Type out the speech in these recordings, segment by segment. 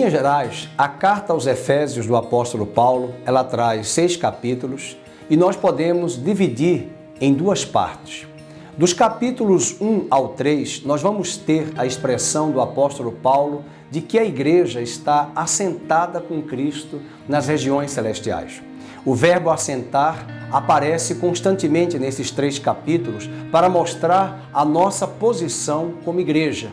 linhas gerais, a carta aos Efésios do apóstolo Paulo, ela traz 6 capítulos e nós podemos dividir em 2 partes. Dos capítulos 1 ao 3, nós vamos ter a expressão do apóstolo Paulo de que a igreja está assentada com Cristo nas regiões celestiais. O verbo assentar aparece constantemente nesses 3 capítulos para mostrar a nossa posição como igreja.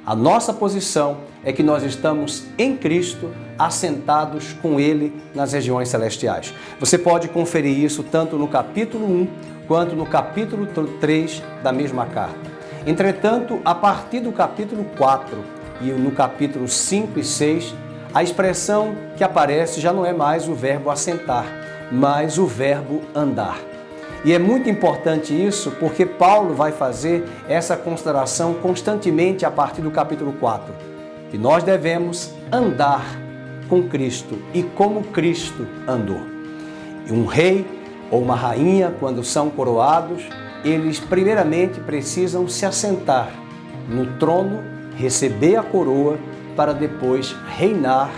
A nossa posição é que nós estamos em Cristo, assentados com Ele nas regiões celestiais. Você pode conferir isso tanto no capítulo 1 quanto no capítulo 3 da mesma carta. Entretanto, a partir do capítulo 4 e no capítulo 5 e 6, a expressão que aparece já não é mais o verbo assentar, mas o verbo andar. E é muito importante isso porque Paulo vai fazer essa consideração constantemente a partir do capítulo 4, que nós devemos andar com Cristo e como Cristo andou. E um rei ou uma rainha, quando são coroados, eles primeiramente precisam se assentar no trono, receber a coroa para depois reinar,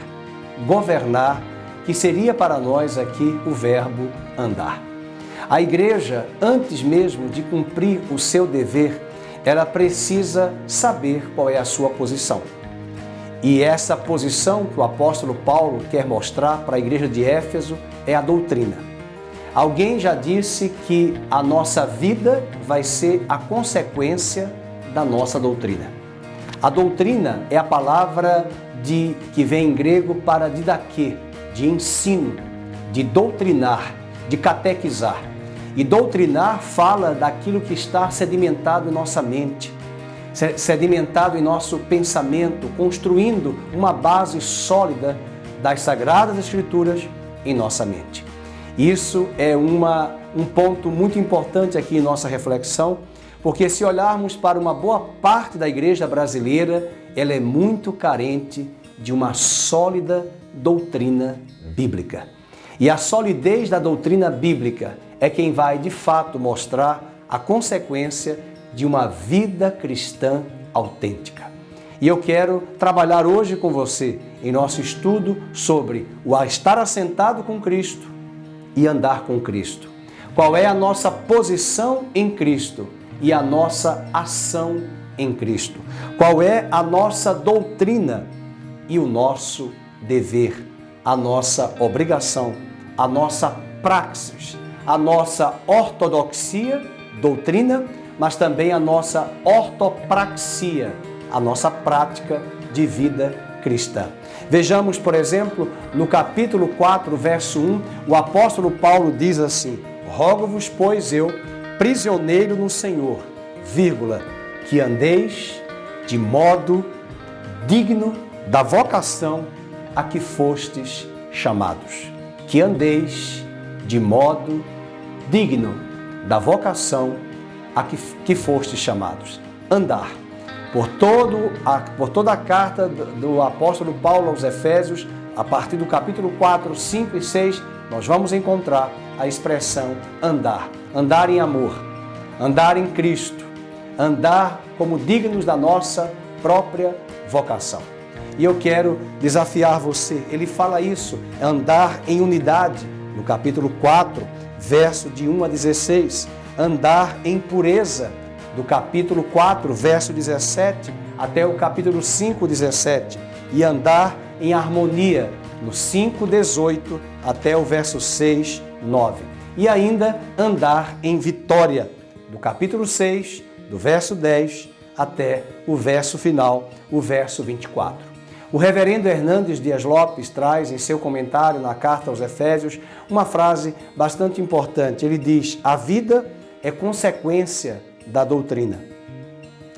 governar, que seria para nós aqui o verbo andar. A igreja, antes mesmo de cumprir o seu dever, ela precisa saber qual é a sua posição. E essa posição que o apóstolo Paulo quer mostrar para a igreja de Éfeso é a doutrina. Alguém já disse que a nossa vida vai ser a consequência da nossa doutrina. A doutrina é a palavra que vem em grego para didaquê, de ensino, de doutrinar, de catequizar. E doutrinar fala daquilo que está sedimentado em nossa mente, sedimentado em nosso pensamento, construindo uma base sólida das Sagradas Escrituras em nossa mente. Isso é um ponto muito importante aqui em nossa reflexão, porque se olharmos para uma boa parte da igreja brasileira, ela é muito carente de uma sólida doutrina bíblica. E a solidez da doutrina bíblica é quem vai, de fato, mostrar a consequência de uma vida cristã autêntica. E eu quero trabalhar hoje com você em nosso estudo sobre o estar assentado com Cristo e andar com Cristo. Qual é a nossa posição em Cristo e a nossa ação em Cristo? Qual é a nossa doutrina e o nosso dever, a nossa obrigação, a nossa praxis, a nossa ortodoxia, doutrina, mas também a nossa ortopraxia, a nossa prática de vida cristã. Vejamos, por exemplo, no capítulo 4, verso 1, o apóstolo Paulo diz assim: rogo-vos, pois eu, prisioneiro no Senhor, que andeis de modo digno da vocação a que fostes chamados. Que andeis de modo digno da vocação a que fostes chamados. Andar. Por toda a carta do apóstolo Paulo aos Efésios, a partir do capítulo 4, 5 e 6, nós vamos encontrar a expressão andar. Andar em amor, andar em Cristo, andar como dignos da nossa própria vocação. E eu quero desafiar você, ele fala isso, andar em unidade, no capítulo 4, verso de 1 a 16, andar em pureza, do capítulo 4, verso 17, até o capítulo 5, 17, e andar em harmonia, no 5, 18, até o verso 6, 9. E ainda andar em vitória, do capítulo 6, do verso 10, até o verso final, o verso 24. O reverendo Hernandes Dias Lopes traz em seu comentário na carta aos Efésios uma frase bastante importante. Ele diz: a vida é consequência da doutrina.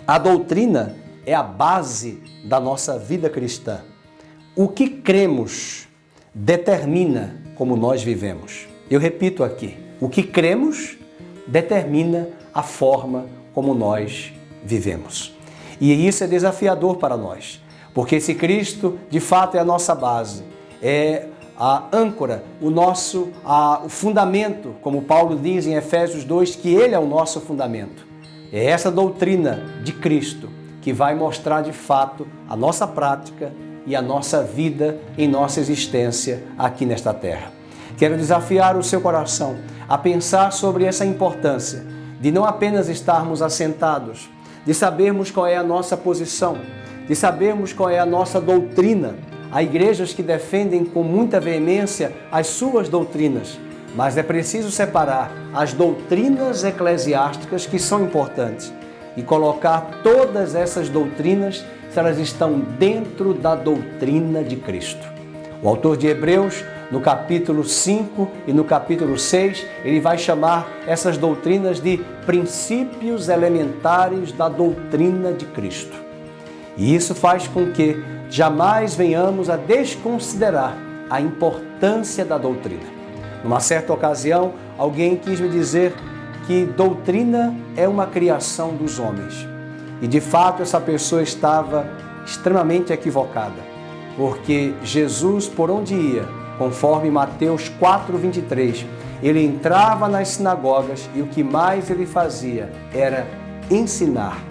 A doutrina é a base da nossa vida cristã. O que cremos determina como nós vivemos. Eu repito aqui, o que cremos determina a forma como nós vivemos. E isso é desafiador para nós. Porque se Cristo, de fato, é a nossa base, é a âncora, o fundamento, como Paulo diz em Efésios 2, que Ele é o nosso fundamento. É essa doutrina de Cristo que vai mostrar, de fato, a nossa prática e a nossa vida em nossa existência aqui nesta terra. Quero desafiar o seu coração a pensar sobre essa importância de não apenas estarmos assentados, de sabermos qual é a nossa posição, de sabermos qual é a nossa doutrina. Há igrejas que defendem com muita veemência as suas doutrinas, mas é preciso separar as doutrinas eclesiásticas, que são importantes, e colocar todas essas doutrinas se elas estão dentro da doutrina de Cristo. O autor de Hebreus, no capítulo 5 e no capítulo 6, ele vai chamar essas doutrinas de princípios elementares da doutrina de Cristo. E isso faz com que jamais venhamos a desconsiderar a importância da doutrina. Numa certa ocasião, alguém quis me dizer que doutrina é uma criação dos homens. E de fato essa pessoa estava extremamente equivocada, porque Jesus, por onde ia, conforme Mateus 4:23, ele entrava nas sinagogas e o que mais ele fazia era ensinar,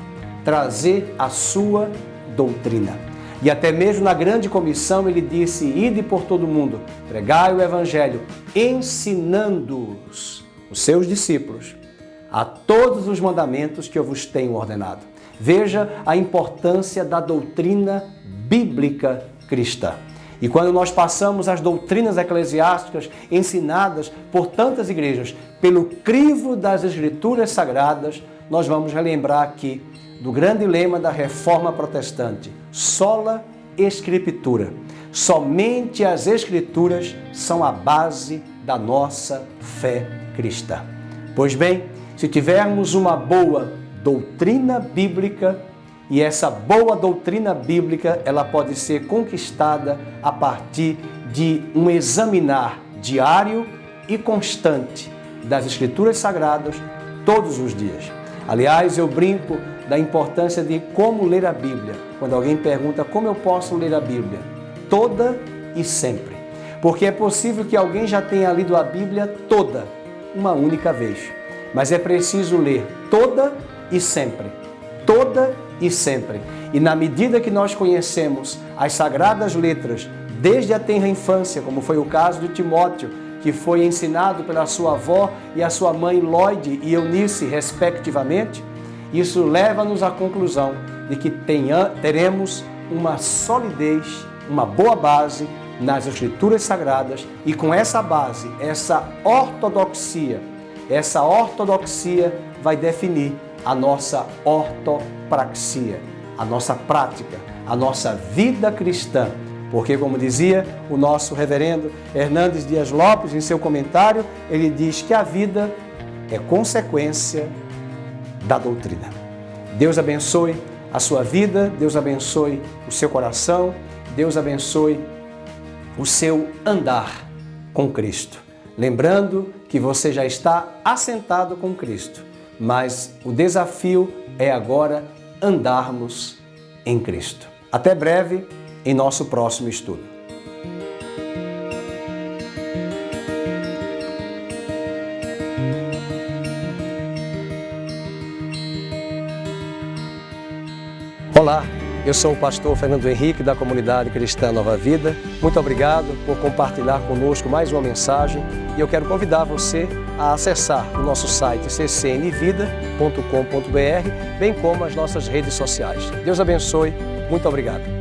trazer a sua doutrina. E até mesmo na grande comissão ele disse: ide por todo mundo, pregai o evangelho, ensinando-os, os seus discípulos, a todos os mandamentos que eu vos tenho ordenado. Veja a importância da doutrina bíblica cristã. E quando nós passamos as doutrinas eclesiásticas ensinadas por tantas igrejas pelo crivo das Escrituras Sagradas, nós vamos relembrar aqui do grande lema da Reforma Protestante: sola Escritura. Somente as Escrituras são a base da nossa fé cristã. Pois bem, se tivermos uma boa doutrina bíblica, e essa boa doutrina bíblica, ela pode ser conquistada a partir de um examinar diário e constante das Escrituras Sagradas todos os dias. Aliás, eu brinco da importância de como ler a Bíblia. Quando alguém pergunta como eu posso ler a Bíblia, toda e sempre. Porque é possível que alguém já tenha lido a Bíblia toda, uma única vez. Mas é preciso ler toda e sempre. Toda e sempre. E na medida que nós conhecemos as Sagradas Letras, desde a tenra infância, como foi o caso de Timóteo, que foi ensinado pela sua avó e a sua mãe Lloyd e Eunice, respectivamente, isso leva-nos à conclusão de que teremos uma solidez, uma boa base nas Escrituras Sagradas, e com essa base, essa ortodoxia vai definir a nossa ortopraxia, a nossa prática, a nossa vida cristã. Porque, como dizia o nosso reverendo Hernandes Dias Lopes em seu comentário, ele diz que a vida é consequência da doutrina. Deus abençoe a sua vida, Deus abençoe o seu coração, Deus abençoe o seu andar com Cristo. Lembrando que você já está assentado com Cristo, mas o desafio é agora andarmos em Cristo. Até breve em nosso próximo estudo. Olá, eu sou o pastor Fernando Henrique da Comunidade Cristã Nova Vida. Muito obrigado por compartilhar conosco mais uma mensagem e eu quero convidar você a acessar o nosso site ccnvida.com.br, bem como as nossas redes sociais. Deus abençoe, muito obrigado.